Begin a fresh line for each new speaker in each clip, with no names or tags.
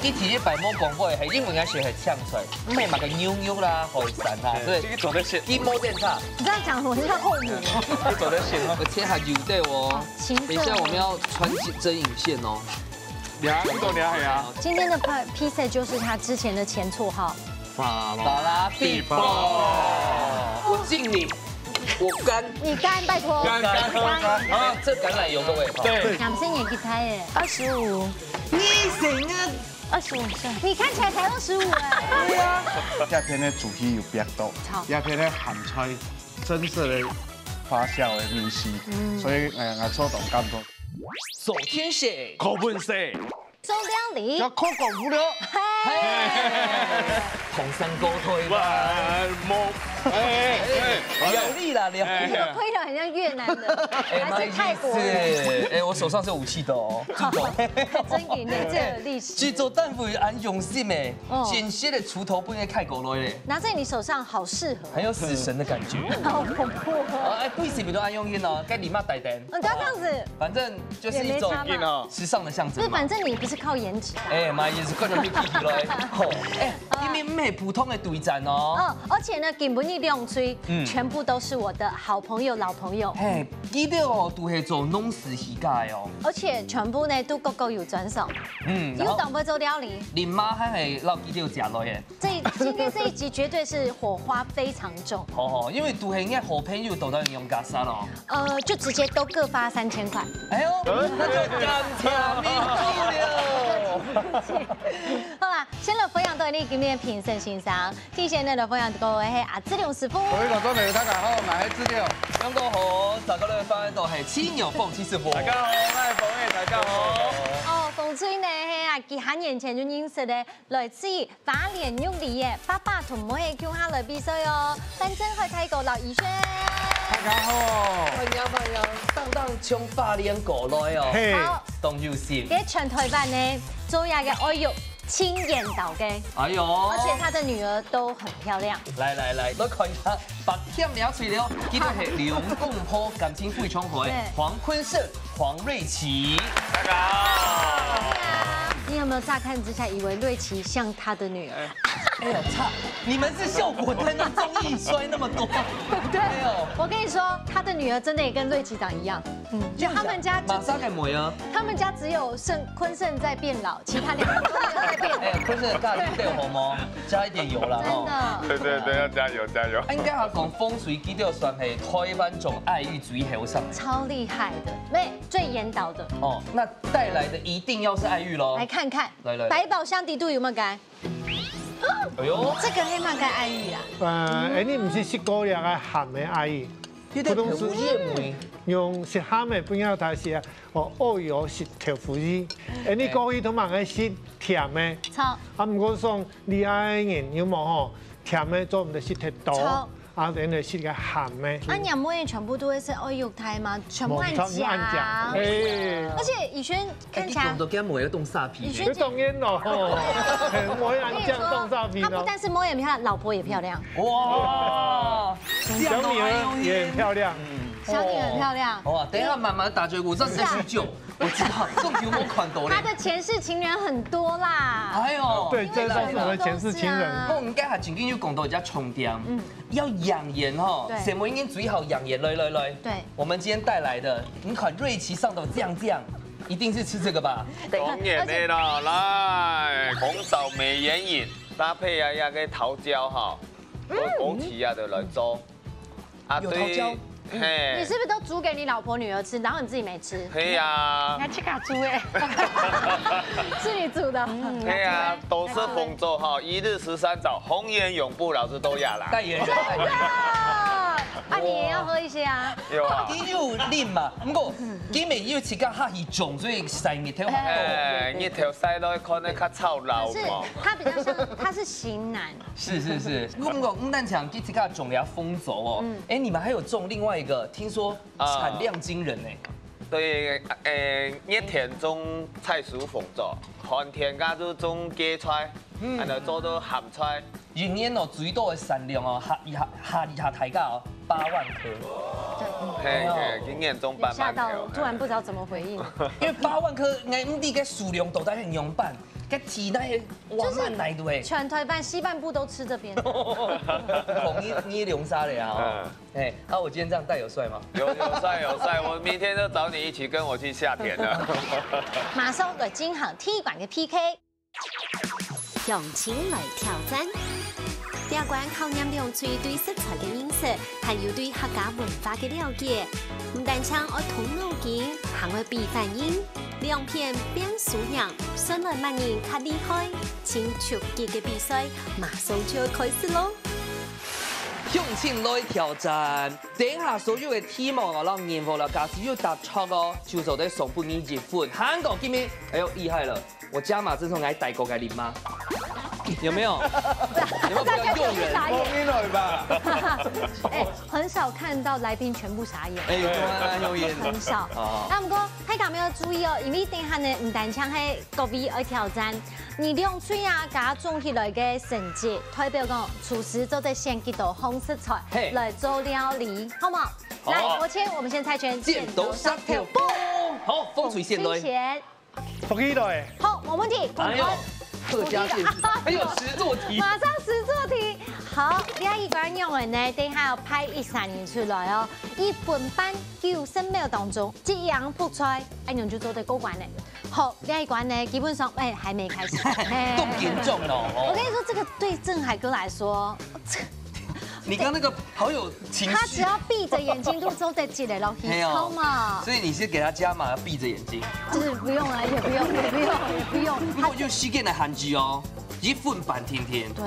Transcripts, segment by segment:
你提百摸广播系英文该学系唱出来，唔系嘛个扭扭啦、海散啦，对。
这个做得行，
一摸电差，
你这样讲我像后母哦。
你做得行哦。
我切下油对哦。等一下我们要穿针引线哦。
俩，你懂俩呀？
今天的披萨就是他之前的前绰号。
法
拉必爆，我敬你，我干，
你干，拜托。
干。
啊，这橄榄油各位，
对，
男生也给他耶，25。
你成啊
25岁，你看起来才25哎。
对啊，
鸦片的主体有白度，鸦片的含出真色的发酵的米丝，所以我初动感觉。
走天线，
口本色，
周料理。
要靠功夫了。
同山沟推吧，有力啦，有力啦。
推的很像越南的，还是泰国的？
我手上是有武器的哦。
真给你这有历史。
制作蛋腐安用心诶，简些的锄头不应该开狗类嘞，
拿在你手上好适合。
很有死神的感觉。
好恐怖哦！
哎，贵死比都安用心哦，该礼貌带单。
你不要这样子，
反正就是一种时尚的象征。
不是，反正你不是靠颜值的。
哎妈，也是个人去提嘞。好，哎，因为唔系普通的对战哦。
而且呢，根本你亮吹，全部都是我的好朋友、老朋友。
嘿，记得哦，都系做农事世界哦。
而且全部呢都各有专手。有懂不做料理？
你妈还系老记得食落嘅。
今天这一集绝对是火花非常重。
哦，因为都系应该好朋友都到用加沙咯。
就直接都各发3000块。
哎呦，那就感谢民主了。
好啦，先来分享到你今天评审欣赏，提前来分享各位系阿志良师傅。
各位观众朋友，大家好，我是资料。
香港好，大家来翻到系青鸟凤七师傅。
大家好，我系冯爷，大家好。
凤吹呢系啊，几下年前就认识咧，来自花莲玉里嘅爸爸同妹叫下来比赛哦。反正去睇過劉以軒。
大家好。
朋友，當從花蓮過來哦。
好，
當有心。
嘅長台版呢，周亞嘅愛玉親眼到嘅。
哎呦！
而且他的女兒都很漂亮。
來，我看下白添了水了，記得係梁共坡感情會創會黃坤勝、黃瑞琪。
大家好。
你有沒有乍看之下以為瑞琪像他的女兒？
哎呦，差！你們是效果燈的綜藝摔那麼多，
對哦。我跟你說，他的女兒真的也跟瑞琪長一樣。就他們家
馬上改模啊！
他們家只有坤勝在變老，其他2個都沒有在變。
哎，坤勝加點紅毛，加一點油啦
哦。
真的。對，要加油加油。
應該係講風水基調算係台灣種愛玉主義上。
超厲害的，沒最嚴導的。
哦，那帶來的一定要是愛玉嘍。
來看看，
來，
百寶箱底度有沒有改？
哎呦，
這個黑馬改愛玉啊。
你唔是食高粱嘅鹹嘅愛玉，
普通是葉梅。
用食鹹嘅不要太食，澳油食豆腐乳，你高玉都蠻愛食甜嘅。
錯。
唔過講你愛人有冇吼甜嘅做唔得食太多。人哋食嘅鹹嘅。
你唔會全部都會是愛玉胎嗎？全部按夾。而且以軒看起來。
都跟某一個動煞皮。
以軒當然咯，我按醬動煞皮。
他不但是模也漂亮，老婆也漂亮。
哇！小女兒也很漂亮。
小女兒很漂亮。
哇，等一下慢慢打追鼓，這是酗酒。我知道，仲有冇款到咧？
他的前世情人很多啦。
哎呦，
對，這都是我的前世情人。
我們家下前邊要講到一家重點，要養顏哈，什麼應該注意好養顏，來。
對，
我們今天帶來的，你看瑞琪上頭這樣，一定是吃這個吧？
當然的啦，來紅棗美眼影搭配啊一個桃膠哈，枸杞啊就來做。
有桃膠。
你是不是都煮給你老婆女兒吃，然後你自己沒吃？
對呀。
你還去給他煮哎？是你煮的。
對呀，都是豐州哈，1日13早，紅顏永不老，是都亞啦。
代言人。
啊，你也要喝一些啊。
有啊。
佢要練嘛，不過佢咪要自己下去種，所以曬日頭好多。
日頭曬到可能較操勞嘛。
他比較像，他是型男。
是。我們講牡丹強佢自己種了豐州哦。哎，你們還有種另外一個，聽說產量驚人呢。
對，熱田種菜蔬豐州，寒天家就種芥菜，然後做到鹹菜。
一年哦，最多的產量哦，下抬價哦，8萬顆。
對，今年種8萬顆。
嚇到，突然不知道怎麼回應。
因為8萬顆，我哋嘅數量都在很樣板。个体内哇慢来的哎，
全台湾西半部都吃这边。
统一捏龙沙的呀。哎，那我今天这样戴有帅吗？
有帅，我明天就找你一起跟我去下田了。
马上来进行踢馆嘅 PK，
用錢來挑戰。第一關考驗兩嘴對食材嘅認識，還有對客家文化嘅了解。唔但唱愛動腦筋，還會比反應。兩片變數樣，選來萬人較厲害。請出擊嘅比賽馬上就要開始咯！
向前來挑戰，等下所有嘅題目我讓任務了，假使要答錯哦，就做得送半年一份。韓國今天，哎呦厲害了，我加碼贈送給大國嘅你媽。有沒有？有沒有比較誘人？
來吧。
哎，很少看到來賓全部傻眼。
哎，有啊，有眼。
很少。那不過大家沒有注意哦，因為等下呢唔單唱係各位愛挑戰，你兩嘴啊加總起來嘅成績，代表講廚師就在先幾道紅食材來做料理，好唔好？來，我們先猜拳，
剪刀石頭布。好，風水先來。
福起來。
好，冇問題。
哎呦。客家現實，還有實作題，
馬上實作題。好，第一關用嘅呢，等下要派13人出來哦。1分半90秒當中，這樣撲出來，哎，你就做得過關嘞。好，第一關呢，基本上哎還沒開始。
咁嚴重哦！
我跟你說，這個對鄭海哥來說，
你剛那個好有情緒。
他只要閉着眼睛就做得起來了，好嘛？
所以你是給他加碼，要閉着眼睛。
就是不用了，也不用。
不過就西建的韓劇哦，1分半天天。
對，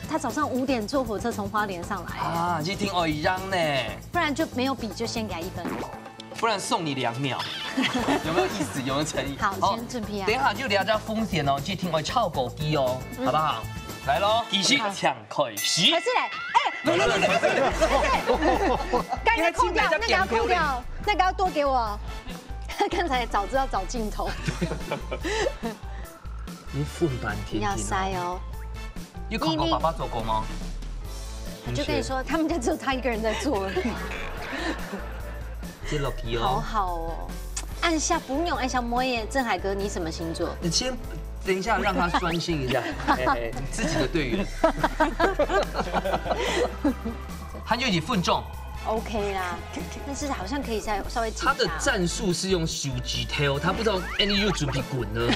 他早上5點坐火車從花蓮上來。
啊，一聽哦一樣呢。
不然就沒有筆，就先給他1分。
不然送你2秒，有沒有意思？有沒有誠意？
好，先準備啊。
等一下就聊下風險哦，去聽我炒狗機哦，好不好？來嘍，繼續搶開始。
還是嘞，哎，剛才扣掉，那個要扣掉，那個要多給我。剛才早知道找鏡頭。
你分半天
要塞哦。
有看過爸爸做過嗎？
我就跟你說，他們家只有他一個人在做而已。
接落去哦。
好好哦，按下不用按下摸耶。鄭海哥，你什麼星座？
你先等一下，讓他專心一下，自己的隊員。他就已經分中。
OK 啦，但是好像可以稍微
他的戰術是用手指頭，他不知道 Annie 又準備滾了。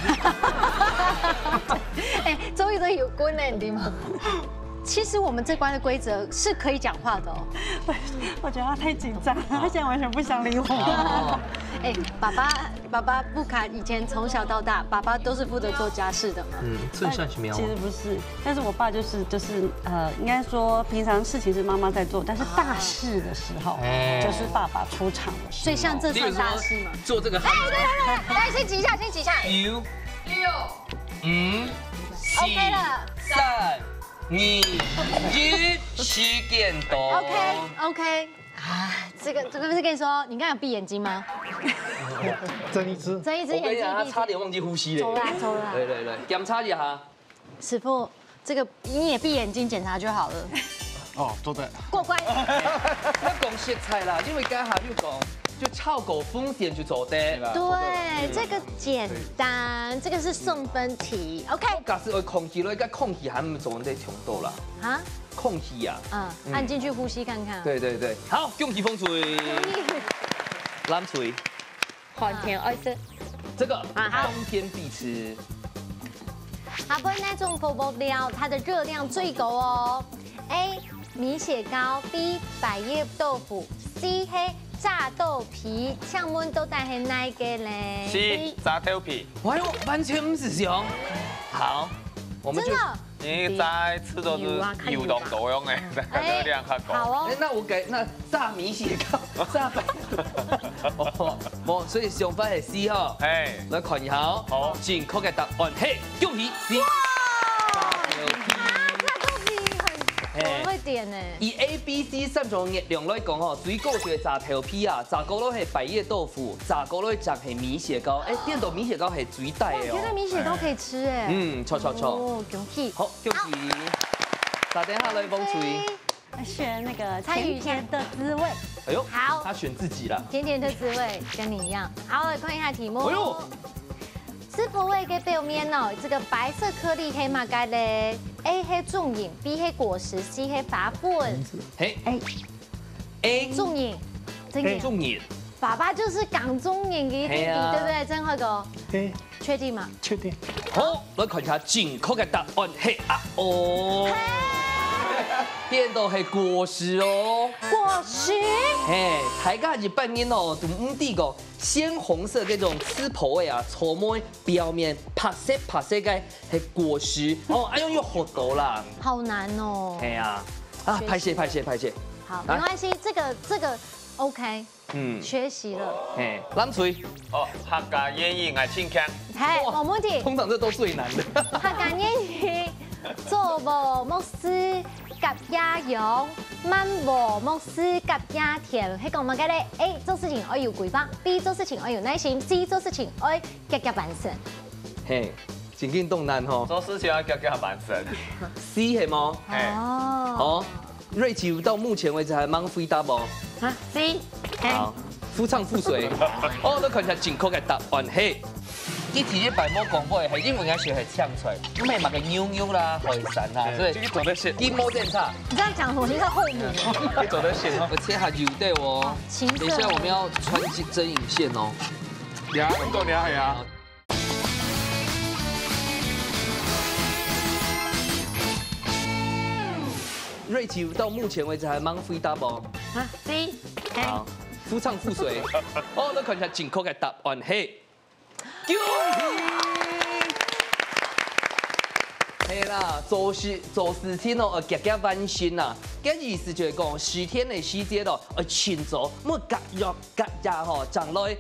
哎，終於都有滾了，你知嗎？其實我們這關的規則是可以講話的哦。
我覺得他太緊張了，他現在完全不想理我。
哎，爸爸布卡以前從小到大，爸爸都是負責做家事的嘛。
寸算是沒有。
其實不是，但是我爸就是應該說平常事情是媽媽在做，但是大事的時候就是爸爸出場的時候。
所以像這算大事嗎？
做這個。
對，來先擠一下，先擠一下。
6、5、4、
OK 了。
3、2、1，時間到。
OK。啊，這個不是跟你說，你剛才有閉眼睛嗎？
睜一隻
眼睛。
我跟你講，他差點忘記呼吸了。
走啦。
對，檢查一下。
師傅，這個你也閉眼睛檢查就好了。
哦，做得
過關。
要講食材啦，因為剛才就講，就炒狗風險就做得。
對，這個簡單，這個是送分題。OK。
假使我空氣咯，而家空氣還唔做得強度啦。啊？空氣呀。
按進去呼吸看看。
對，好，恭喜風水。藍水。
歡天愛食。
這個冬天必吃。
好，本那種火鍋料，它的熱量最高哦。A. 米血糕 ，B. 百葉豆腐 ，C. 黑炸豆皮，請問到底係哪個咧
？C. 炸豆皮。
哎呦，完全不是熊。好，我們就。
你在吃都是油動作用的，熱量較高。
好哦。
那我改那炸米血糕，炸白。哦，所以上分係 C 哈。哎，來看一下哦。好，正確嘅答案係恭喜 C。
我會點呢？
以 A、B、C 三種熱量來講吼，最高就係炸豆皮啊，炸糕咧係百葉豆腐，炸糕咧就係米血糕。哎，變到米血糕係最大嘅哦。
原來米血糕可以吃哎。
錯。
哦，恭喜。
好，恭喜。打電話來幫吹。
選那個甜甜的滋味。
哎呦，
好，
他選自己啦。
甜甜的滋味跟你一樣。好，來看一下題目。哎呦。吃婆味嘅表面哦，这个白色颗粒黑马盖嘞 ，A 黑重饮，B 黑果实，C 黑发粉。
嘿
A 重饮，真的。
重饮，
爸爸就是港中饮嘅弟弟，对不对？真慧哥，
哎，
确定吗？
确定。
好，来看一下正确嘅答案係哦，變到係果實哦。
果實。
嘿，大家日本人哦，都唔知個鮮紅色嗰種吃婆味啊，草莓表面白色嘅係果實哦，哎呦又好多啦。
好難哦。
係啊，啊，拍謝。
好，没关系，这个 OK。学习了。
嘿，蓝锤。
哦，客家谚语爱请腔。
嘿，冇问题。
通常这都最难的。
客家谚语，做无莫事夾呀勇，慢無莫事夾呀甜。係講乜嘅咧 ？A 做事情要有規劃 ，B 做事情要有耐心 ，C 做事情要夾夾完成。
嘿，真緊動難吼。
做事情要夾夾完成。
C 係冇？
哦。
好，瑞奇到目前為止還蠻回答無？
啊 C。
好，夫唱婦隨。我都看下正確嘅答案係。一提一百毛廣播係因為我學係唱出來，唔係買個妞妞啦、海參啦，所以走得線，一毛電差。
你這樣講，我是後母。
你走得線哦，我切下油對哦。等一下我們要穿針引線哦。
倆咁多倆係啊。
瑞奇到目前為止還蠻回答無？
啊 C。
好，夫唱婦隨。我都看下正確嘅答案係。恭喜！係啦，做事情哦，夾夾彎心啦。嘅意思就係講10天嘅時間咯，勤做，冇夾呀吼，將來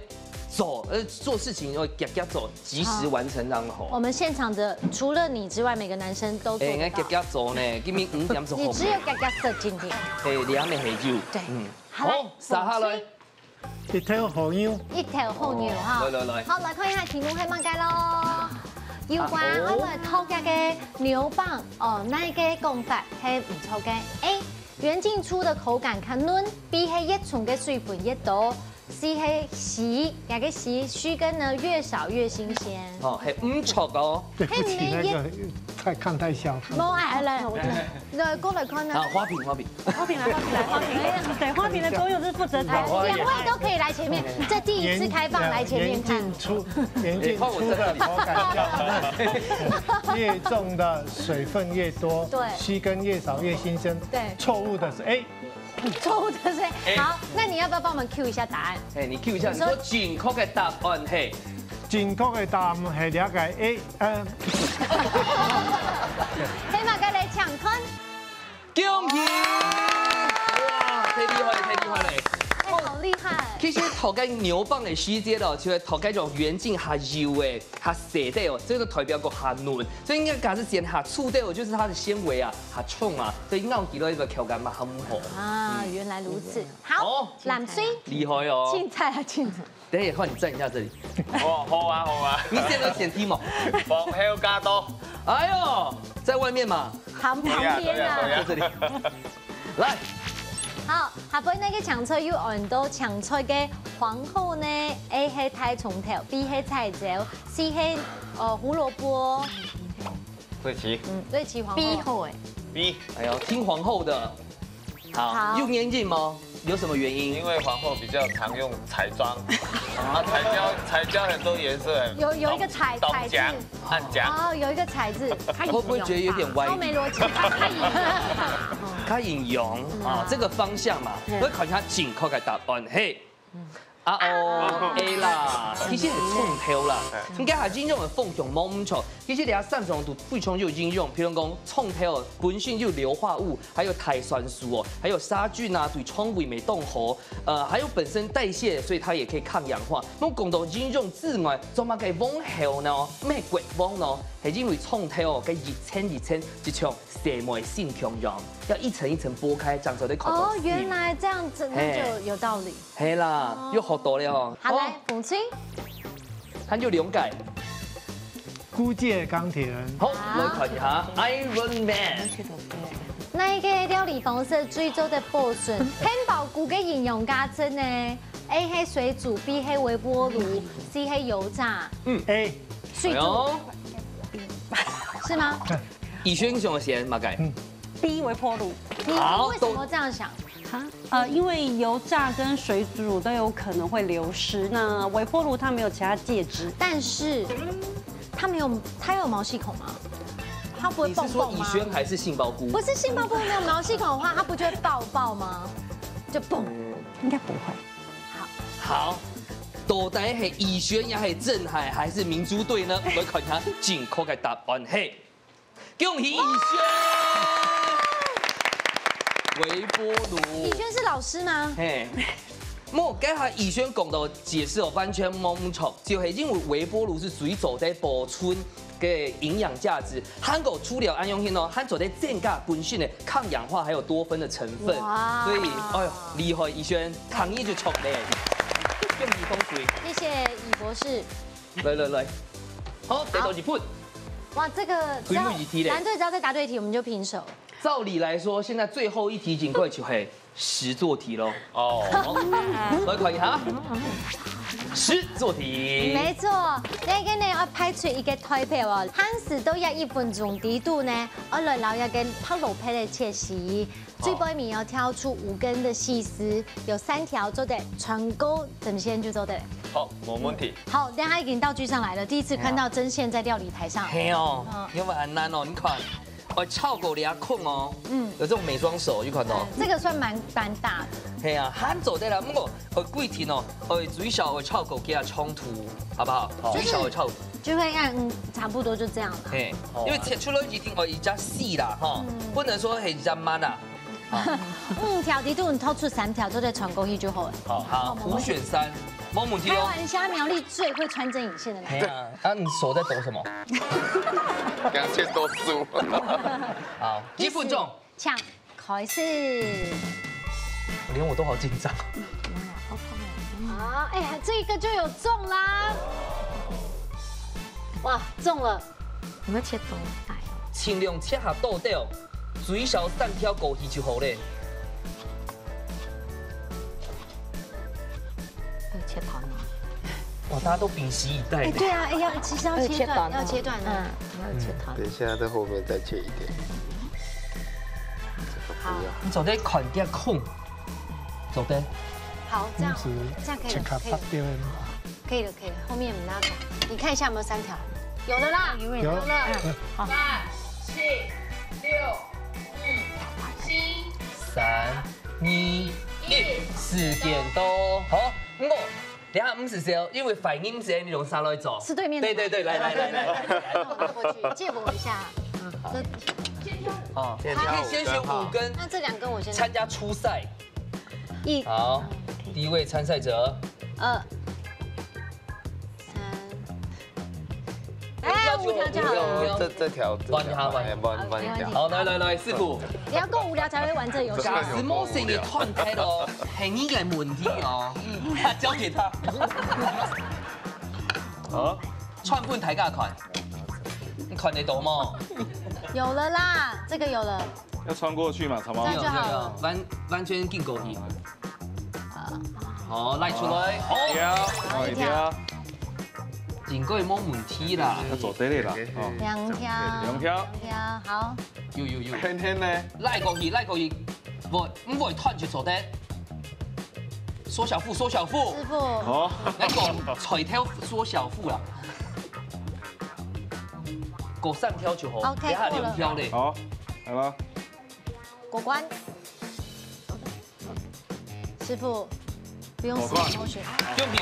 做事情要夾做，及時完成然後。
我們現場的除了你之外，每個男生都做得到。
夾做呢，今年5點鐘。
你只有夾色今天。
係兩面係有。
對。
好，撒下來。
一條好牛，
一條好牛哈。
來，
好，來看一下題目係乜嘅咯。有關我哋討價嘅牛蒡哦，那個講法係唔錯嘅。A 原進出的口感較嫩 ，B 係越沖嘅水分越多 ，C 係洗，那個鬚根呢越少越新鮮。
哦，係唔錯哦。
對不起，那個太小。
冇愛來過來看啊。
花瓶。
對，花瓶的功用是負責打花。
兩位都可以來前面，這第一次開放來前面看。
原進出的口感較嫩，越重的水分越多，
對，
鬚根越少越新鮮。
對，
錯誤的是 A。
錯誤的是 A。好，那你要不要幫我們 Q 一下答案？
哎，你 Q 一下，你說正確嘅答案係。
正確嘅答案係了解 A，
黑馬哥嚟搶坤，
恭喜！哇，太厲害嘞！
哎，好厲害！
其實頭家牛蒡嘅時節哦，就係頭家種原境下油誒，下蛇的哦，這個代表個下嫩，所以應該假設先下醋的哦，就是它的纖維啊，下重啊，所以咬起來一個口感嘛很好。
啊，原來如此。好，藍水，
厲害哦！
青菜啊，青菜。
等一下，換你站一下這裡。
好啊。
你現在選題目。
防後加多。
哎呦，在外面嘛。
旁邊啊。
在這裡。來。
好，下邊那個搶菜要按到搶菜嘅皇后呢 ？A 係太重頭 ，B 係菜椒 ，C 係胡蘿蔔。
瑞奇。
瑞奇皇后。B 後誒。
B。
哎呦，聽皇后的。好。用眼鏡嗎？有什麼原因？
因為皇后比較常用彩妝，彩椒很多顏色，
有一個彩字，
暗醬。
哦，有一個彩字，
會不會覺得有點歪？
超沒邏輯，
它引用啊，這個方向嘛，我看一下正確嘅答案，嘿。A 啦，其實係蔥頭啦。咁家下應用嘅方向冇唔錯，其實你下擅長度非常有應用，譬如講蔥頭本身有硫化物，還有碳酸素哦，還有殺菌啊，對腸胃沒動火，還有本身代謝，所以它也可以抗氧化。咁講到應用之外，做乜嘅往後呢？咩國網呢？係因為蔥頭哦，嘅熱稱一場蛇梅性強陽，要一層一層剝開，長出啲口感。
哦，原來這樣子，那就有道理。
係啦，又好多了哦。
好，來馮青，
他就了解。
孤界鋼鐵人。
好，來看一下 Iron Man。
那個料理方式最做的保存，漢堡骨嘅營養價值呢 ？A 係水煮，B 係微波爐，C 係油炸。
A
水煮是吗？
以轩熊的咸马改。
B 微波炉。
你为什么这样想？
因为油炸跟水煮都有可能会流失，那微波炉它没有其他介质，
但是它有毛细孔吗？它不会
你是说
蹦蹦吗？
以轩还是杏鲍菇？
不是杏鲍菇没有毛细孔的话，它不就会爆吗？就蹦。
应该不会。
好，到底係以轩也係鎮海還是明珠隊呢？我們看下正確嘅答案係，恭喜以轩！微波爐。
以轩是老師嗎？
嘿，莫該下以轩講到解釋哦，完全冇錯，就係因為微波爐是水做在補充嘅營養價值，韓國除了安用性哦，韓做在增加本身的抗氧化還有多酚的成分，所以哎呦厲害，以轩糖衣就錯咧，恭喜風水。
謝謝以博士。
來，好，第二盤。
哇，這個
水木一題嘞
藍隊只要再答對題，我們就平手。
照理來說，現在最後一題盡快就係實作題咯。哦，來看一下，實作題。
沒錯，你今日我派出一個台票哦，限時到1分鐘底度呢，我來撈一根泡蘿蔔的切絲，最背面要挑出5根的細絲，有3條做的全勾針線就做的。
好，冇問題。
好，等下已經道具上來了，第一次看到針線在料理台上。
嘿哦，因為很難哦，你看，我炒狗牙控哦，有這種美妝手，你看到？
這個算蠻大的。
係啊，慳做得啦，不過我貴田哦，我最少我炒狗給它衝突，好不好？最少我炒土。
就會按差不多就這樣了。
嘿，因為切出來一定我一家細啦，哈，不能說係一家慢啊。
5條底度你掏出3條，做在全勾去就好了。
好，5選3，冇問題
開
哦。
玩笑，苗栗最會穿針引線的男人。
啊，你手在抖什麼？
兩千多輸。
好，1分鐘，
搶開始。
連我都好緊張。
好，哎呀，這個就有中啦！哇，中了！有沒有切多大？
盡量切下豆豆，最少3條枸杞就好咧。
切斷了。
哇，大家都屏息以待。
哎，對啊，哎要其實要切斷，要切斷的。要切斷。
等一下在後面再切一點。
好，
你做得看啲空，做得。
好，這樣可以了，可以了，後面我們拉走。你看一下有沒有3條？有了啦，有了。好。3、4、6、5、7、
3、2、1，時間到。好，我等下50小，因為反應時間你用啥來做？
是對面。
對，來。
我拿過去，借我一下。
哦，他可以先選5根。
那這2根我先
參加初賽。
1。
好，第一位參賽者。2、3。哎，5條就好了。
這條
幫你哈，
幫你條。
好，來，師傅。
你要夠無聊才會玩這遊戲。
假使模型也斷開了，係你嘅問題哦。交給他。好，串盤睇下看，你看得到嗎？
有了啦，這個有了。
要穿過去嘛，草帽。
這樣就好了。
完全進枸杞。好，拉出來。好，
一條。
應該冇問題啦。
要做這裡啦。
2條。好。
有。
天呢？
拉枸杞，唔會斷就做得。縮小腹。
師傅。
好。
一個隨條縮小腹啦。過3條就好。
OK，過了。
2條嘞。
好，來了。
過關。師傅，不用死同學。
恭喜！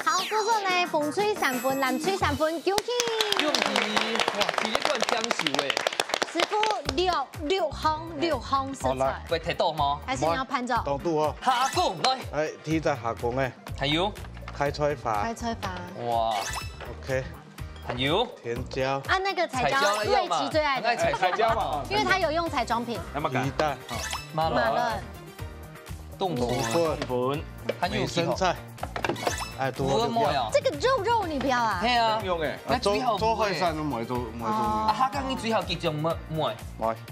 好，多數呢，風吹3分，藍吹3分，恭喜！
哇，第一關搶手誒。
師傅6項食材。
會睇到嗎？
還是你要盤走？
當度哦。
下工來。
哎，睇在下工誒。
還有。
開菜法。
哇。
OK。
還有
甜椒
啊，那個彩椒，瑞奇最愛的
彩椒嘛，
因為他有用彩妝品。
魚蛋，
馬倫，冬
粉，
還有
生菜，哎，多
呀。
這個肉你不要啊？
係啊，
用嘅。
做開山都唔會做。
啊，下剛你最後結種乜？
唔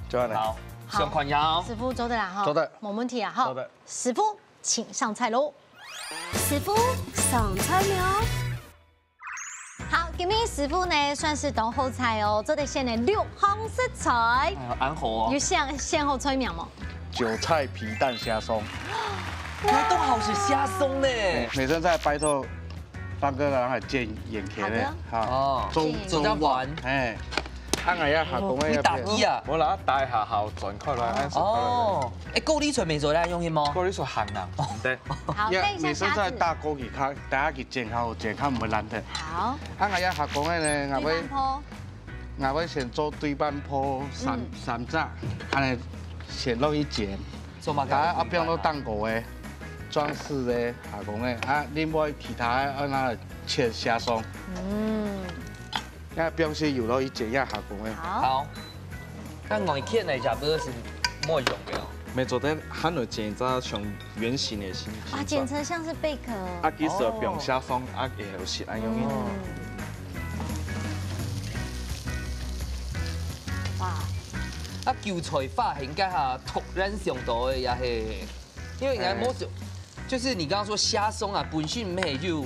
做嚟。
好，上款藥。
師傅做得啦哈。
做得。
冇問題啊哈。師傅請上菜嘍。
師傅上菜了。
今日师傅呢算是懂好菜哦，做的先的6项食材，
哎呀，安好哦
有。先后催苗吗？
韭菜皮蛋虾松，
那都好是虾松呢。
美生菜拜托邦哥人来煎眼茄的，好，
哦，做得玩。
哎，按下呀下讲
你
嘅
打機啊？
我拿大下校盡開來，按手開
哦，高麗菜未做咧，用什麼？
來。嗰啲屬鹹啊，唔得。
好，
呀
等一下
美生菜
蝦子。
大鍋去較，大家去煎較好煎，較唔會爛的。
好，
按下呀下講嘅呢，
地板坡。
我要先做對半鋪三炸，安尼先落去煎，
做嘛？
大家後邊都蛋糕嘅裝飾嘅下講嘅，啊，另外其他按那切蝦鬆，呀邊是油落去煎呀下講嘅。
好，
好。但外片嚟食不是冇用嘅哦。
咪做得หั่落煎咗像圓形嘅形
哇，剪成像是貝殼。
啊，其實用下風啊，會有時安用嘅。
哇，
啊，韭菜發應該係突然上到嘅也係，因為人家冇就是你剛剛說蝦鬆啊，本身咩就，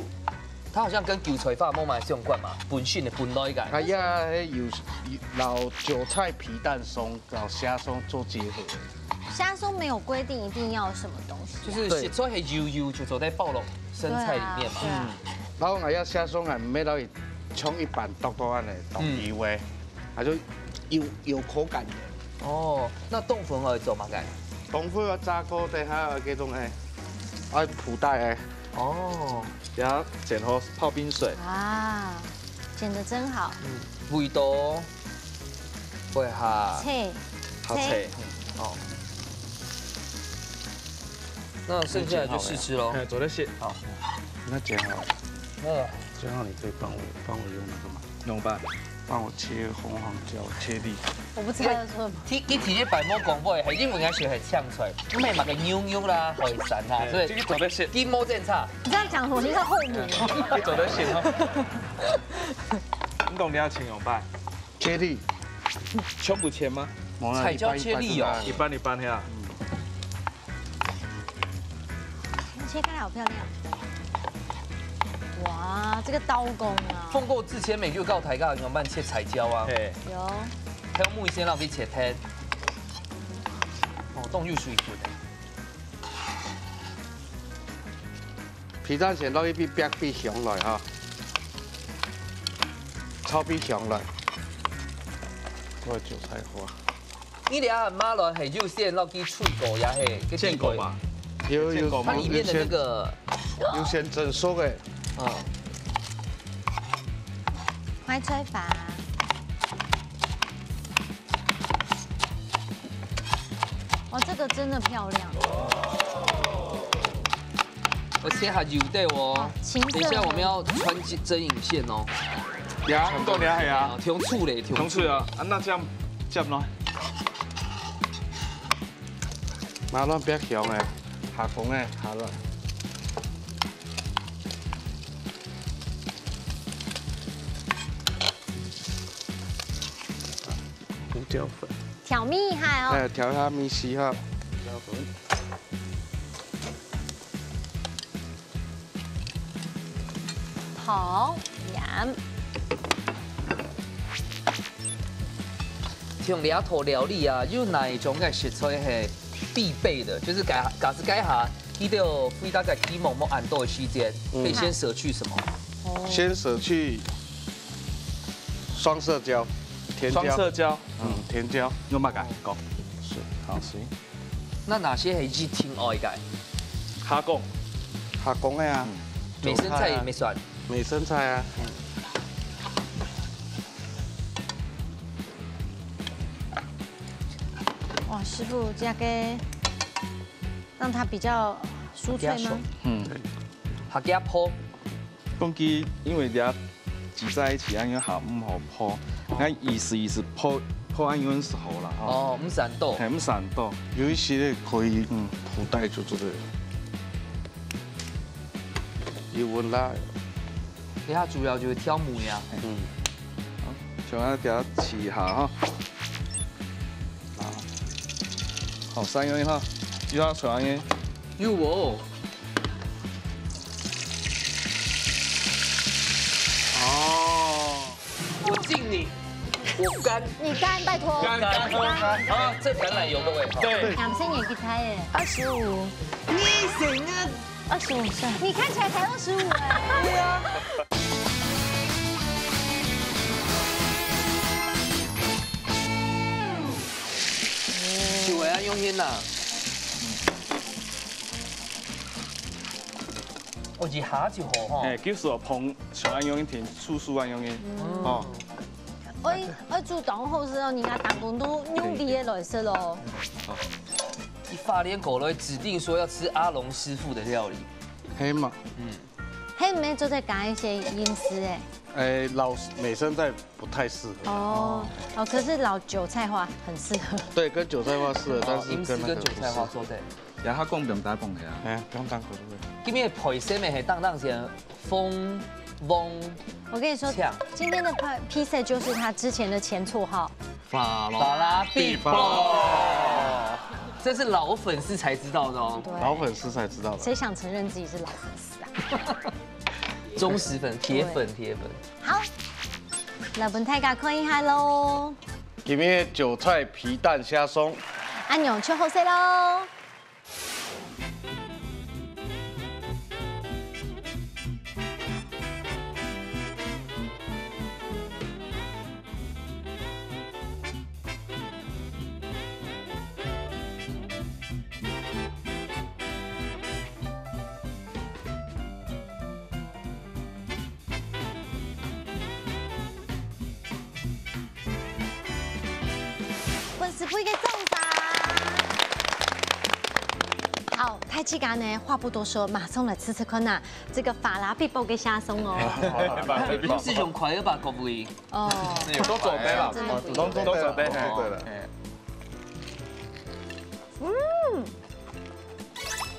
它好像跟韭菜發冇乜相關嘛，本身的本來嘅。
啊呀，有老韭菜皮蛋鬆、老蝦鬆做結合。
蝦鬆沒有規定一定要什麼東西，
就是食出係油油就做在爆落生菜裡面嘛。
對啊。
然後我要蝦鬆啊，唔係攞去沖一板剁剁安尼凍油嘅，啊就有口感嘅。
哦，那凍粉我做乜嘅？
凍粉我炸鍋底下有幾種誒，愛脯帶嘅。
哦，
然後煎好泡冰水。
啊，剪得真好，
味道會下
切
好切。
哦。那剩下的就試吃咯。
哎，做得切。
好，
那剪好，
哦，
剪好你可以幫我用那個嗎？
弄吧。
幫我切紅黃椒，切粒。
我不知道要說什麼。
佢提啲白魔講話係因為啱先係唱出來，咁咪買個扭扭啦，可以散下，所以
這個做得切。
啲魔正差。
你這樣講，我就在後面。
你做得切哦。你懂你要切用吧？
切粒。
全部切嗎？
彩椒切粒哦
一般一般呀。
切開來好漂亮。哇，這個刀工啊！
鳳哥之前咪叫教大家用慢切彩椒啊，
係。
有。
睇我妹先讓佢切聽。哦，凍又水滾。
皮蛋先落去比白比香來哈，炒比香來。我韭菜花。
呢啲啊馬來係要先落啲脆果也係，
見過嘛？
有
它裡面的那個，
有先蒸熟嘅。
嗯。
快吹法。哇，這個真的漂亮。
我切下油對哦。等一下我們要穿針引線哦。
呀，唔懂你係啊？
調醋嘞，
調醋啊！啊，那這樣咯。
馬上別香嘅，下風嘅下落。胡椒粉。
調味害哦。
誒，調下米絲哈。胡椒粉。
糖、鹽。
像兩套料理啊，有哪一種嘅食材係必備的？就是假使改下，你都要費大概幾毛按多的時間，可以先捨去什麼？
先捨去雙色椒、甜椒。
雙色椒，
甜椒。
用乜解？講。
是，好行。
那哪些係一定愛嘅？
蝦公。
蝦公嘅啊。
美生菜也沒算。
美生菜啊。
哇，師傅加個，讓它比較酥脆嗎？
客家鋪，
講佢因為啲擠在一起，安樣下唔好破，那意思破安樣是好啦。
哦，唔散豆，
係唔散豆，
有一些咧可以脯帶就做得。油溫啦，
你下主要就是挑母呀。
像啊條切下哈。好，三樣哈，依家全嘢。
有哦。
哦。
你，我干。
你干，拜托。
干啊！这橄榄油各位。对。
两生年纪猜耶
25，
你行啊
25岁，
你看起来才25哎。
对啊。就会啊，用心呐。我一下就好吼。
哎，就是我碰小安用一挺，速速安用一。哦。
我主动好事哦，人家当公都用力的来食咯。
一发连狗都会指定说要吃阿龙师傅的料理。
黑嘛，
黑妹就在加一些饮食哎。
老美生菜不太适合。
哦，可是老韭菜花很适合。
对，跟韭菜花适合，但是
银丝跟韭菜花做对。
也较讲不用打碰起啊。
哎，不用打口对。
今天的配色呢是当先风翁。
我跟你说，今天的披萨就是他之前的前绰号
法
拉必包，这是老粉丝才知道的哦。
老粉丝才知道的。
谁想承认自己是老粉丝啊？
忠实粉、铁粉。
好，那本大家看一下喽。
今天的韭菜皮蛋虾松，
按钮去后塞喽。师傅一个重罚。好，太气干呢，话不多说，马上来吃吃看呐，这个法拉必包给虾松哦。
你是用筷子把各位
哦，
都准备了，都准备好对了。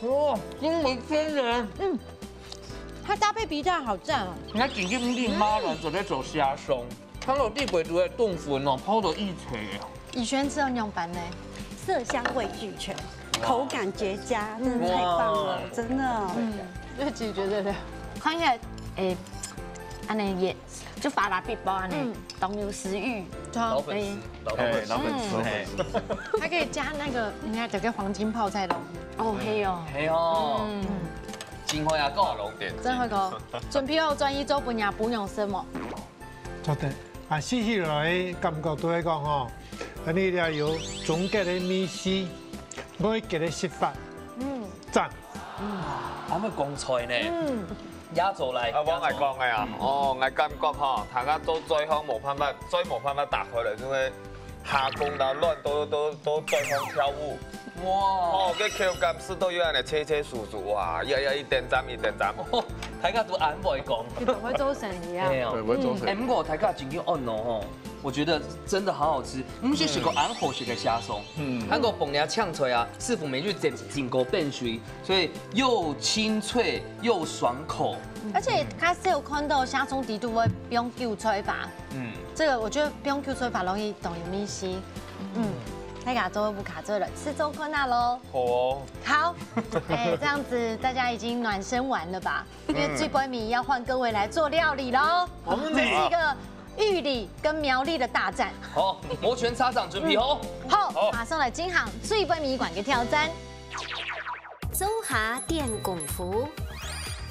哇，惊为天人。
它搭配皮蛋好赞哦。
你看紧紧地妈了，走在走虾松，它有地鬼都在冻粉哦，泡到一锤啊。
以轩吃到那种版呢，
色香味俱全，口感绝佳，真的太棒了，真的。
自己觉得的，看起来安尼也
就法拉必包安尼，东有食欲，
老粉丝，
老粉丝，
还可以加那个，你看这个黄金泡菜龙，
哦黑哦，
黑哦，金花呀，够龙点，
真好个，准备好专一做本呀，不用什么。
做得啊，细细来感觉都会讲吼。安尼了有总结的美食，我给你食法，赞。
还没讲菜呢，压轴来。
我爱讲的啊，我感觉吼，大家做最好无办法，最无办法打开了，因为下工啦乱都最好跳舞。哇！哦，个口感是都要安尼切切熟熟，哇，一点赞。
大家都安袂讲，
你不会做生意啊？
对，会做生意。
不过大家真叫按咯吼。我觉得真的好好吃，不是个安好食的虾松，韩国本来呛脆啊，师傅每日整个变水，所以又清脆又爽口。
而且它是有看到虾松底度会不用揪吹法，这个我觉得不用揪吹法容易懂有米稀，大家都不卡这了，吃周坤娜喽。好，这样子大家已经暖身完了吧？因为最波米要换各位来做料理喽，这是一个玉里跟苗栗的大战。
好，摩拳擦掌，准备好。
好，马上来金行最波米馆嘅挑战。
做下练功夫，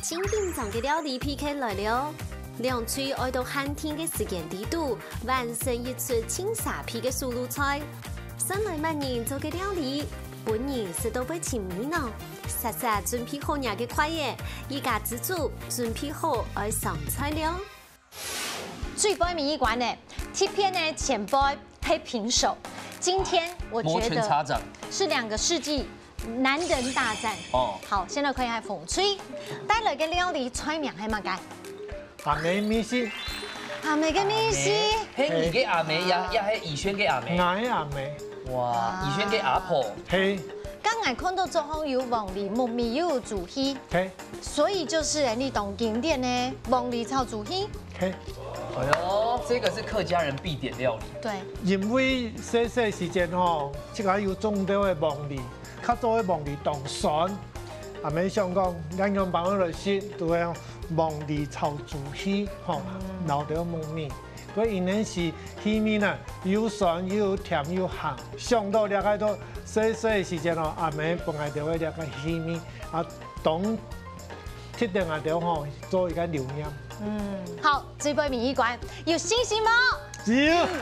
新品种嘅料理 PK 来了。两嘴爱到寒天嘅时间地度，完成一出青沙皮嘅素卤菜。上来万人做嘅料理，本人是都被前面咯。实实准备好嘢嘅快嘢，依家自主准备好爱上菜了。
最波米馆呢，这篇呢前波黑平手。今天我觉得是2个世纪男人大战。好，现在可以来风吹，带来嘅料理菜名系乜嘅？
阿梅米西。
阿梅嘅米西。
嘿，你嘅阿梅呀，係怡萱嘅阿梅。
我阿梅。
哇，怡萱嘅阿婆。
嘿。
刚才看到做好有黃梨木米又有煮稀，所以就是你懂經典的黃梨炒煮稀。
哎呦，這個是客家人必點料理。
對，
因為細時間吼，即個有種到嘅黃梨，較早嘅黃梨當酸，啊免想講，咱用辦法來食，都係黃梨炒煮稀，吼，撈到木米。所以因那是虾米呢，又酸又甜又咸，上到了解到细的时间哦，阿妹本来就会了解虾米，啊，当特定啊条吼做一个留念。
好，这杯面一关有信心吗？
有，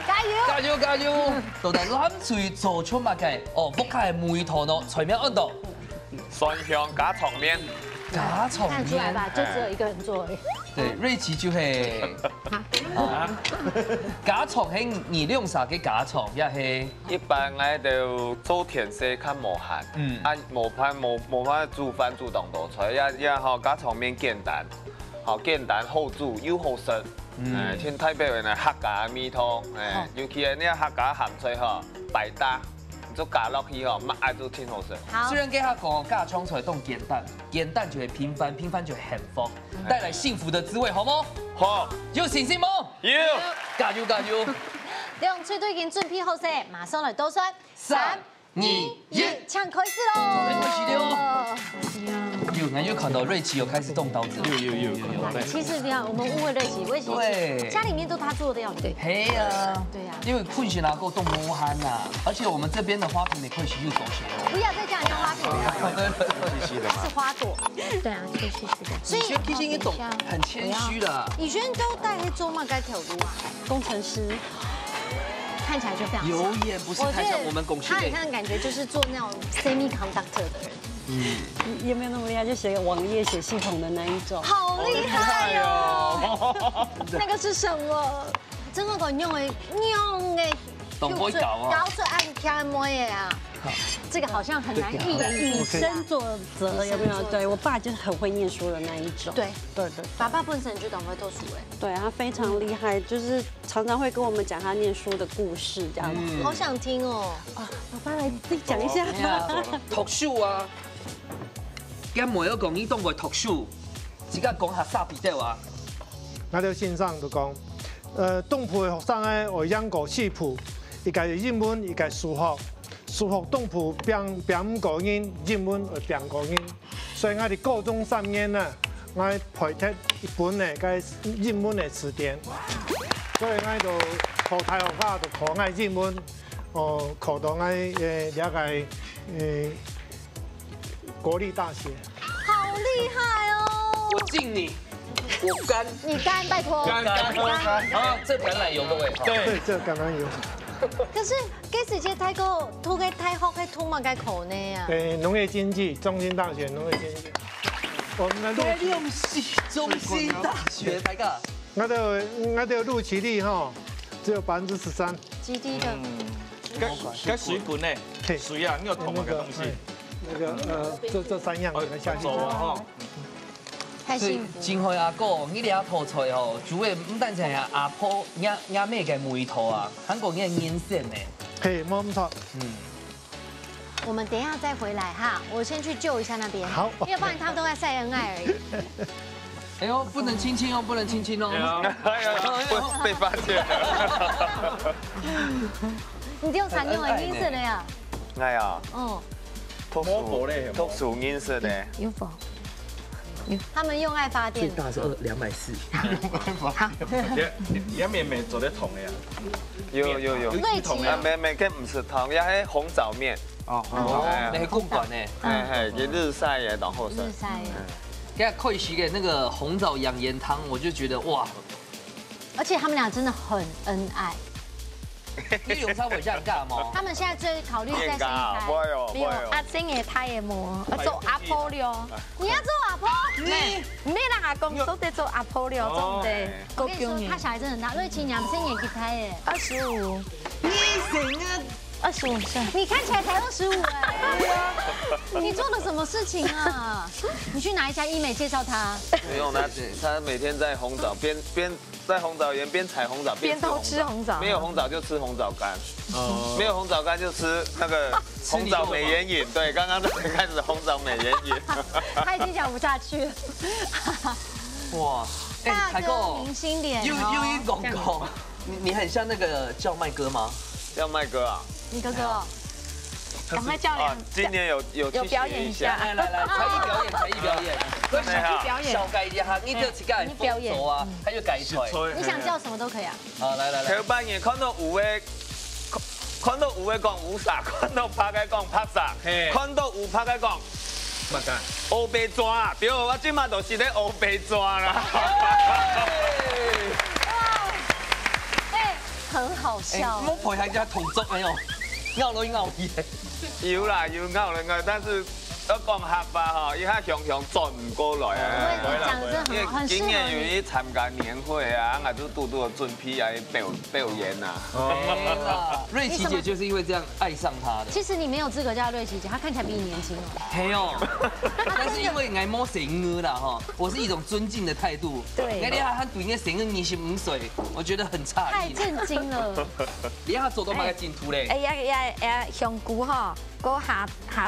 加油！
加油加油！到底咱嘴做出乜嘅？哦，不开梅头呢？前面按到
酸香加葱面，
假葱
看得出来吧？就只有一个人做而已。
对，瑞奇就係假葱係你用啥嘅假葱？一係
一般我就做甜食較無限，無法煮飯煮當多菜，也好加葱面簡單，好簡單好煮又好食。像台北人嘅客家米湯，尤其係呢個客家鹹菜嗬，百搭，就加落去嗬，乜嘢都挺好食。
雖然給他講假葱出來動簡單，簡單就係平凡，平凡就係幸福，帶來幸福的滋味，好冇？
好，
有信心冇？
有，
加油加油！
兩隊都已經準備好勢，馬上來倒算3、2、1，搶開始嘍！
有，我又看到瑞奇有開始動刀子。有。
其實你看，我們誤會瑞奇，瑞奇家裡面都他做的要對。
嘿呀，
對呀，
因為困起拿夠動摸憨呐，而且我們這邊的花瓶你困起又走起來。
不要再叫人家花瓶了，是花朵。對啊，是的。
所以其實你懂，很謙虛的。
以前都帶去做嘛，該跳舞啊，
工程師。
看起來就非常
有眼不是太像我們公司。
他很像感覺就是做那種 semiconductor 的人。
也沒有那麼厲害，就寫個網頁、寫系統的那一種。
好厲害哦！那個是什麼？真個用的
懂不會搞啊？
搞出按聽摸的啊！這個好像很難一言以
身作則，有沒有？對我爸就是很會念書的那一種。
對。爸爸本身就懂會讀書哎。
對，他非常厲害，就是常常會跟我們講他念書的故事，這樣子。
好想聽哦！
啊，爸爸來自己講一下。
讀書啊！今每一個你當過讀書，自家講下啥比較啊？
我哋線上就講，東埔嘅學生咧，我養過四埔，一個是英文，一個數學。數學東埔5個音，英文2個音，所以我哋高中3年呢，我配貼一本嘅個英文嘅詞典，所以我就考大學家就考我英文，考到我了解國立大學。
好厲害哦！
我敬你，我干。
你干，拜託。
干。啊，這橄欖油各位。
對，這橄欖油。
可是，幾時只睇過讀嘅大學嘅讀乜嘅考呢啊？
農業經濟，中興大學農業經濟。我們的
中興大學，大哥。
我的錄取率哈，只有13%。
極低的。
該水本呢？水啊，你有同一個東西。
那個這3樣我們下去做哈。
太幸福。
真會阿哥，你哋阿套菜哦，煮嘅唔單止係阿婆亞咩嘅梅頭啊，韓國嘅煙線呢。
嘿，冇錯。
我們等一下再回來哈，我先去救一下那邊。
好。
要不然他們都在曬恩愛而已。
哎呦，不能親親哦，不能親親哦。
會被發現。
你用啥用的音色的呀？
哎呀。
嗯。
特殊音色的。
有否？他們用愛發電。
最大是240。
好。
而家妹妹做得同嘅呀？
有。
瑞奇啊，
妹跟唔是同，也係紅棗麵。
哦。你係公館呢？
係日曬嘅當好食。
日曬。
給他扣洗嘅那個紅棗養顏湯，我就覺得哇。
而且他們倆真的很恩愛。
你有稍微這樣幹嗎？
他們現在最考慮在新開，
沒有
阿晶嘅胎嘅模，做阿婆了。
你要做阿婆？
唔讓阿公都得做阿婆了，做的。
我跟你說，他小孩真的很大，瑞奇娘生也給胎耶
，25。
你成啊
25歲，
你看起來才25哎。你做了什麼事情啊？你去哪一家醫美介紹他？
不用，他每天在紅棗邊在紅棗園邊採紅棗邊
偷吃紅棗，
沒有紅棗就吃紅棗乾，沒有紅棗乾就吃那個紅棗美顏飲。對，剛剛都開始紅棗美顏飲。
他已經講不下去了。
哇，
大哥明星臉，
又一廣告，你很像那個叫麥哥嗎？
叫麥哥啊？
你哥哥。
赶快教练，
今年有
表演一下，
来，才艺表演。小改一下，你就去改表演啊，他就改出来。
你想叫什么都可以啊。
好，来。
佢扮演看到有嘅講有啥，看到拍嘅講拍啥，看到有拍嘅講。乜㗎？烏白紙，對，我今嘛就是咧烏白紙啦。
很好笑。
我陪下只同足沒有，拗來拗去。
有啦，有拗來拗，但是要講合法吼，伊遐強轉唔過來啊。
講得真的很適合你。
今年有去參加年會啊，我都多準備來表演啊。
瑞琪姐就是因為這樣愛上他的。
其實你沒有資格叫瑞琪姐，她看起來比你年輕哦。
沒有，但是因為愛摸神兒啦哈，我是一種尊敬的態度。
對。
你睇他對那神兒25歲，我覺得很詫異。
太震驚了。
你睇他做到乜嘅進圖咧？
香菇吼，個下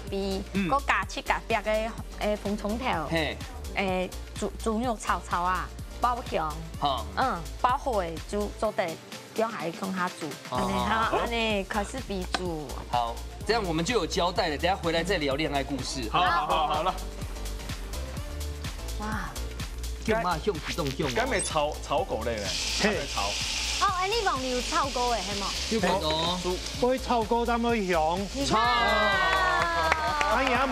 邊個加切夾邊嘅紅蔥頭，豬肉炒啊，包香，包好嘅豬做得用下放下煮，安尼開始比煮。
好，這樣我們就有交代了，等下回來再聊戀愛故事。
好了。
哇！
叫嘛向自動向。
咁咪炒過嚟咧，係炒。
哦，你忘了有炒過嘅係冇？
要講哦。
會炒過但會香。
炒。
哎呀，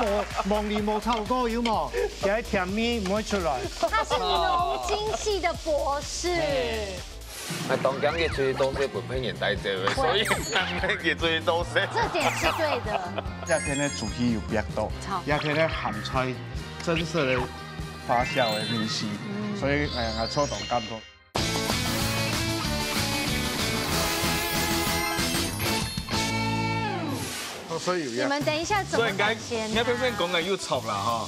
忘了冇炒過有冇？有啲甜味唔會出來。
他是農經系的博士。
東江嘅最多是本片年代這位，所以東嘅最多是。
這點是對的。
夏天的主題有比較多，夏天的鹹菜增色的發酵的味絲，所以我初動咁多。
所以
你們等一下怎麼改先？
應該表現講嘅要熟啦哈。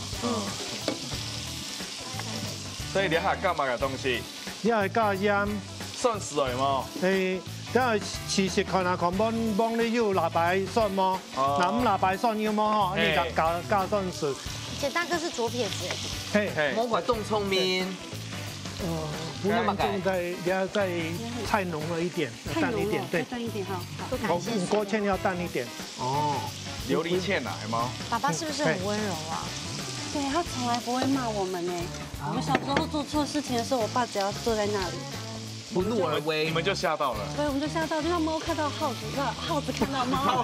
所以你下加埋嘅東西，
你係加鹽，
蒜絲嚟嘛？
因為其實看下幫你要辣白蒜麼？那唔辣白蒜要麼？你加蒜絲。
姐大哥是左撇子。
嘿，
摸塊凍蔥面。
不那麼重的，要再太濃了一點，淡一點，對，
淡一點哈。
鍋芡要淡一點。
哦，琉璃芡啊，係嗎？
爸爸是不是很溫柔啊？
對，他從來不會罵我們呢。我們小時候做錯事情的時候，我爸只要坐在那裡，
不怒而威，
你們就嚇到了。
對，我們就嚇到，就像貓看到耗子，耗子看到貓，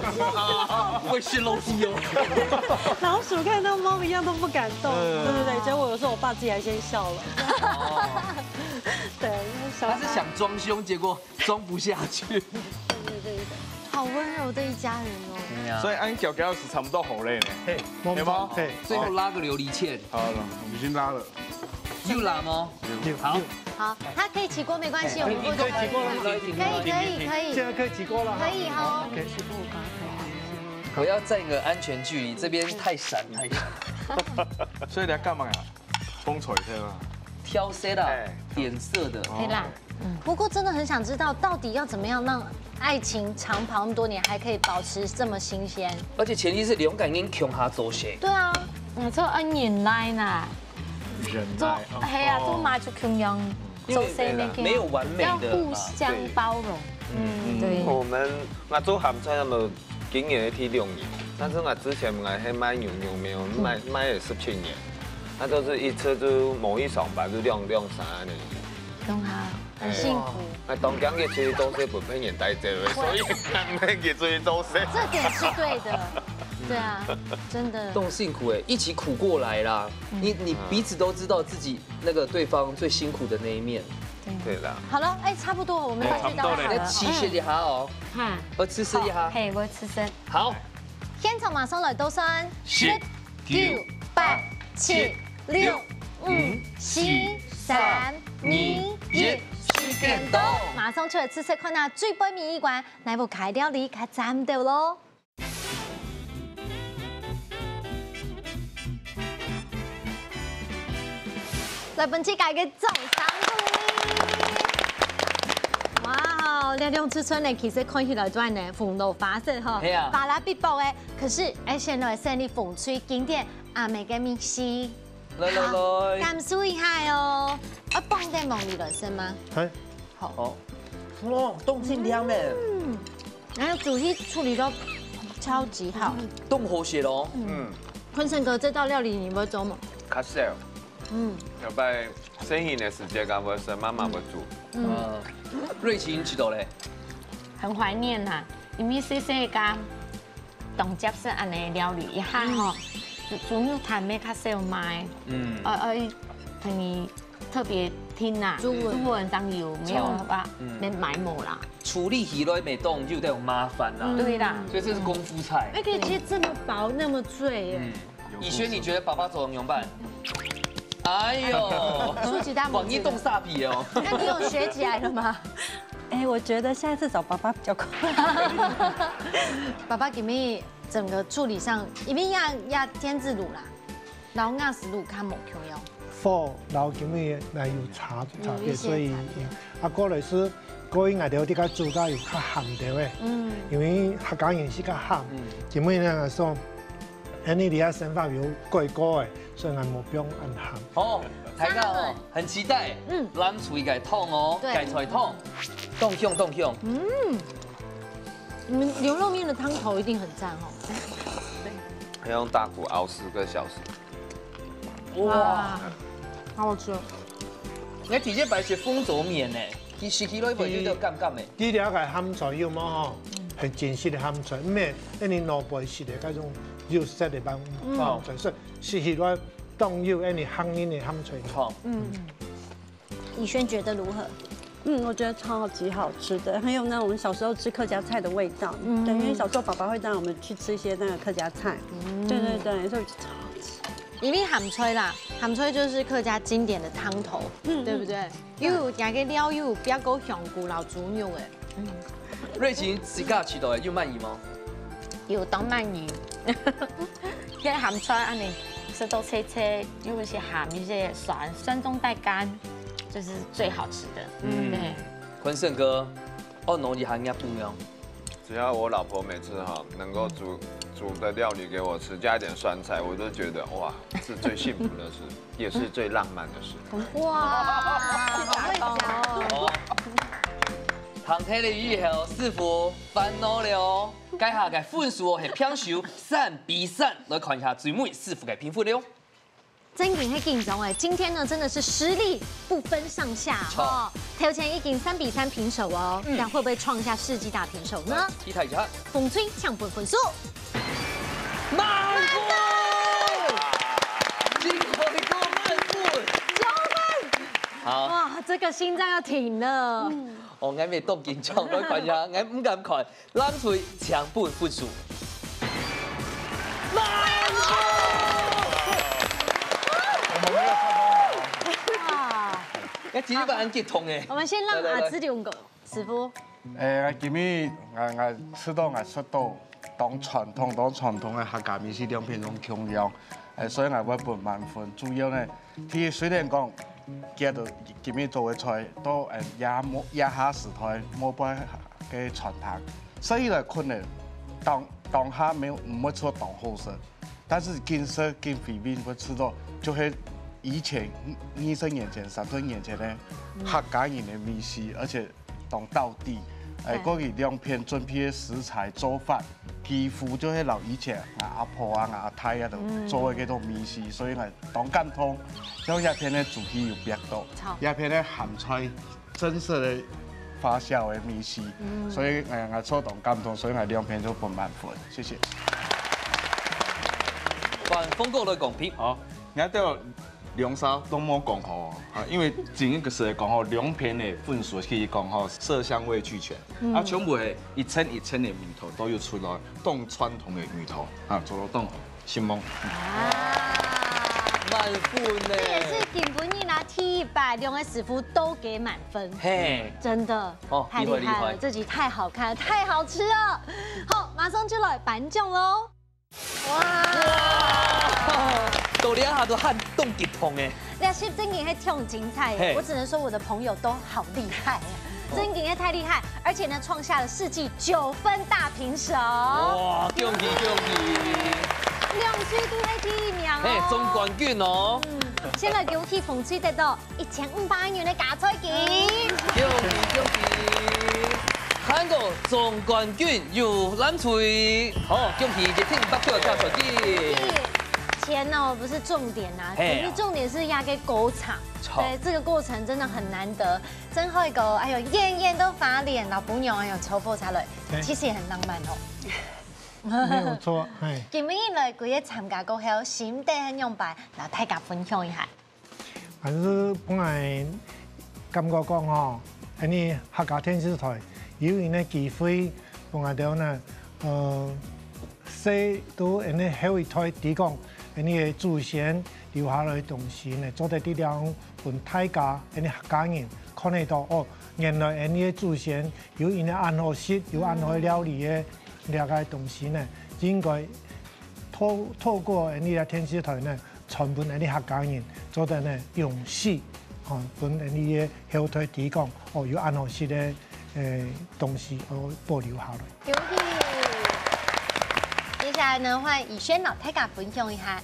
會是樓梯哦。
老鼠看到貓一樣都不敢動，對。結果有時候我爸自己還先笑了。對，
他是想裝兇，結果裝不下去。
對。
好溫柔的一家人哦。
所以按腳腳是差不多好累呢。
有嗎？
最後拉個琉璃芡。
好了，我們已經拉了。
又拉嗎？好。
好，他可以起鍋沒關係，我們不
可以起鍋了，
可以。
現在可以起鍋了。
可以哈。
我要站個安全距離，這邊太閃太閃。
所以你要幹嘛呀？風吹對吧？
挑色啦，點色的。
可以啦。不過真的很想知道，到底要怎麼樣讓愛情長跑那麼多年，還可以保持這麼新鮮？
而且前提是勇敢跟強下做些。
對啊，
做忍耐呐。做係啊，做馬就強樣。
沒有完美的，
要互相包容。對。
我做鹹菜那麼經驗提6年，但是我之前我係賣牛肉麵，賣了17年，那都是一次就某一上班就晾3年。
用下，很辛苦。
東江嘅最多是本片年代這位，所以我們嘅最多是。
這點是對的。對啊，真的。
都辛苦哎，一起苦過來啦。你彼此都知道自己那個對方最辛苦的那一面。
對啦。
好了，哎，差不多，我們快去到了。
來試一下哦。我試一下。
嘿，我試試。
好。
現場馬上來倒數，10、9、8、7、6、5、4、3、2、1，時間到。馬上出來試試看下最杯麵一關，哪部開料理開斬到咯。來本期嘅總賞鼓勵。哇，呢種尺寸呢，其實看起來真係風度發色哈，巴拉必爆誒。可是誒，先來勝利風吹經典阿美嘅米絲。
來，
感受一下哦。我放在夢裡來先嗎？
係。
好。哇，凍先涼咧。
然後煮起處理到超级好。
冻好些咯。
坤盛哥，这道料理你会做吗？
较少。要摆生闲的时间，敢要生妈妈要煮。
瑞琴知道嘞。
很怀念呐，因为细细个动接式安尼料理一下吼，猪肉摊咩较少卖。可以特别听呐，猪文章有没有吧？没埋没啦。
处理起来没动就得有麻烦啦。
对啦，
所以这是功夫菜。
而且其实这么薄那么脆耶。
以轩，你觉得爸爸做怎么办？哎呦，
竖起大拇指。
广义冻煞皮哦。
那你有学起来了吗？
哎，我觉得下一次找爸爸比较快。
爸爸给你整个处理上，因为要天字卤啦，然后鸭丝卤较无重要。
火然后咁嘅嚟要差別，所以過嚟是嗰啲材料啲較做得要較鹹啲嘅，因為客家人是較鹹，咁樣咧說，喺你哋嘅生法有貴過嘅，所以我冇用咁鹹。
哦，大家哦，很期待，咱廚嘅湯哦，芥菜湯，凍香。
你们牛肉面的汤头一定很赞哦。
要用大骨熬10个小时。
哇，好好吃哦！
你直接擺些鳳爪麵呢，佢食起來會有啲甘甘的。
啲了解鹹菜要麼吼，係正式嘅鹹菜，唔係一年蘿蔔食嘅嗰種肉色嘅版鹹菜，所以食起來當要一年鹹啲嘅鹹菜。好，
以轩覺得如何？
我覺得超級好吃的，很有那種小時候吃客家菜的味道。對，因為小時候爸爸會帶我們去吃一些那個客家菜。對，所以超級。
因為鹹菜啦，鹹菜就是客家經典的湯頭，對不對？又有加個料，又有比較夠香菇老豬肉誒。
瑞琴自家吃到嘅有鰻魚嗎？
有當鰻魚，因為鹹菜安尼食到脆脆，又有些鹹，有些酸中帶甘。这是最好吃的。对。
坤盛哥，農業行業不一樣。
只要我老婆每次能夠煮的料理給我吃，加一點酸菜，我都覺得哇，是最幸福的事，也是最浪漫的事。
哇，好會講。
行體的以後，師傅煩惱了哦。接下嘅分數係平手3-3，來看一下最尾師傅嘅評分了。
真勁係緊張哎，今天呢真的是實力不分上下哦。頭前已經3-3平手哦，但會不會創下世紀大平手呢？
期待一下。
風吹搶本分數，
滿分，辛苦你給我滿分
9分。好，哇，這個心臟要停了。
我啱未多緊張，來看一下，我唔敢看，冷水搶本分數，滿分。我今日把人激痛誒。
我們先讓阿子兩個師傅。
我今日我吃到我食到當傳統嘅客家麵食兩品種強樣，所以我會撥滿分。主要呢，佢雖然講見到今日做嘅菜都也下時台冇擺嘅傳統，所以嚟困難當下唔會做當好食，但是今時今菲律賓會吃到就係。以前20年前、30年前呢，客家人的美食，而且當到地，嗰個兩片準備的食材做法，幾乎就係老以前阿婆阿太都做嘅嗰種美食，所以係當感通。像一片的主題又比較多，一片的鹹菜真實的發酵的美食，所以我做當感通，所以我兩片就撥滿分，謝謝。
換風哥來講評，
好，我到。兩手都冇講好啊，因為前一個時講好兩片的分數可以講好色香味俱全，啊全部係一層一層的米頭都要出來，當傳統的米頭啊做到當心夢。
滿分呢！
這也是根本你拿T100兩位師傅都給滿分，嘿，真的太厲害了，這集太好看了，太好吃了。好，馬上就來頒獎嘍！哇！
到兩下都喊凍結痛誒！
那是真嘅係挺精彩嘅，我只能說我的朋友都好厲害，真嘅太厲害，而且呢創下了世紀9分大平手。哇！
恭喜恭喜！
兩區都係第一名哦！
誒，總冠軍哦！
先來恭喜風吹得到1500元嘅加菜券。
恭喜恭喜！韩国总冠军由咱吹，好，恭喜热挺北票跳手机。
钱呢不是重点呐，可是重点是压给狗场。对，这个过程真的很难得，真好一个，哎呦，艳艳都发脸，老婆娘哎呦，求佛才来，其实也很浪漫哦。
没有错，哎。
今日来几个参加过后，心得很用白，来大家分享一下。
还是本来感觉讲吼，安尼客家电视台有因的机会，本来就呢，说都安尼好一台提供安尼的祖先留下来的东西呢，做得力量分大家安尼客家人看得到哦，原来安尼的祖先有因的安好食，有安好料理的了解东西呢，应该透过安尼的电视台呢。传本安尼客家人做得呢用心，哦，本安尼嘅后台提供，哦有安好式的东西，哦保留下来。
恭喜！接下来呢，换以轩老太家分享一下。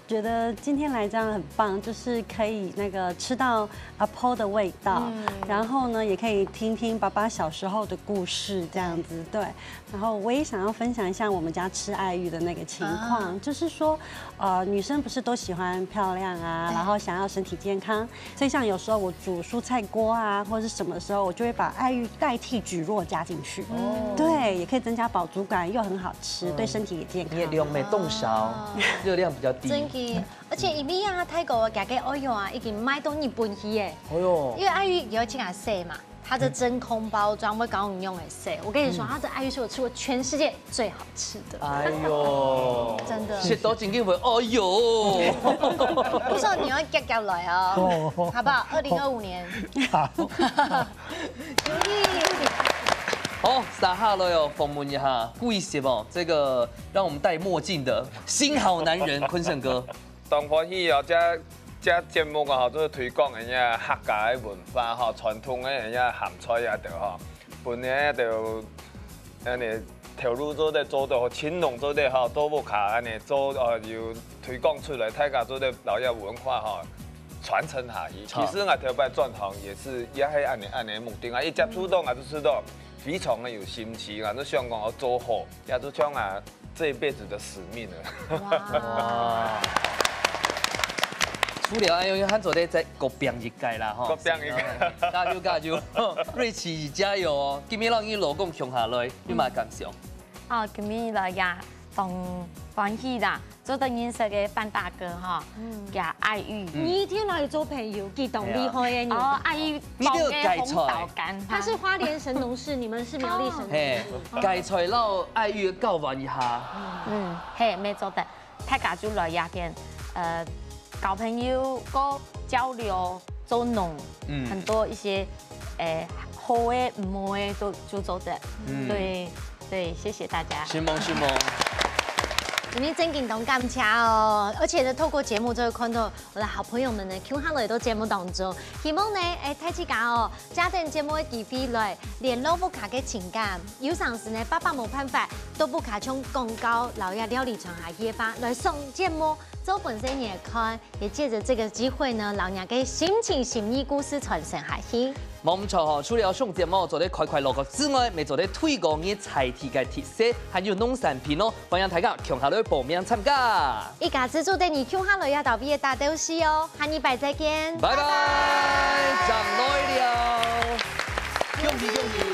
觉得今天来这样很棒，就是可以那个吃到阿婆的味道，然后呢，也可以听听爸爸小时候的故事，这样子对。然后我也想要分享一下我们家吃爱玉的那个情况，就是说，女生不是都喜欢漂亮啊，然后想要身体健康，所以像有时候我煮蔬菜锅啊，或者是什么的时候，我就会把爱玉代替蒟蒻加进去，对，也可以增加饱足感，又很好吃，对身体也健康。
也量没冻烧，热量比较。
真的，而且伊米啊，泰国家个爱玉啊，已经卖到日本去耶。
哎呦，
因为爱玉有这个色嘛，它的真空包装会搞我们用的色。我跟你说，它的爱玉是我吃过全世界最好吃的。
哎呦，
真的。
食到真经会，哎呦。
不错，你要夹来哦，好不好？2025年。好。
好，撒哈了哟，访问一下，为什么这个让我们戴墨镜的新好男人坤盛哥？
当欢喜哦，这节目啊，做推广人家客家的文化吼，传统的人家咸菜啊，着吼，本来就安尼投入做的做到青农做的吼，都无卡安尼做就推广出来，大家做的老家文化吼。传承下去，其实我头摆转行也是也系安尼目的啊，一接触到我就知道。非常的有心气，啊，都想讲要做好，也都像啊这一辈子的使命了。哇！
除了哎呦，他昨天在国饼一届啦，
哈，国饼一届，
加油！瑞奇加油哦！今日让伊老公穷下来，你嘛感想？
哦，今日来呀，同欢喜啦，做到认识嘅范大哥哈，加爱玉。
你一天来做朋友，激动厉害嘅你。
哦，爱玉包嘅红枣干，
他是花莲神农氏，你们是苗栗神农氏。
芥菜捞爱玉教玩一下。
嘿，没做的，大家就来呀点，交朋友、个交流、做农，很多一些好嘅、唔好嘅都就做的。对，谢谢大家。
是梦。
今天真感动感谢哦，而且呢，透过节目就会看到我的好朋友们呢，Q 下来到节目当中，希望呢，大家哦，家庭节目的机会来联络不卡嘅情感，有常时呢，爸爸冇办法，都不卡从广告、老鸭料理传下去法来送节目，做本身也看，也借着这个机会呢，老娘嘅心情、心意故事传承下去。
冇錯嗬，除了上節目做啲快樂樂之外，咪做啲推廣嘅菜體嘅特色，還有農產品咯，歡迎大家強下來報名參加。
一家之主帶你強下來要到畢業大都市哦，下禮拜再見，
拜拜，站耐了，恭喜恭喜。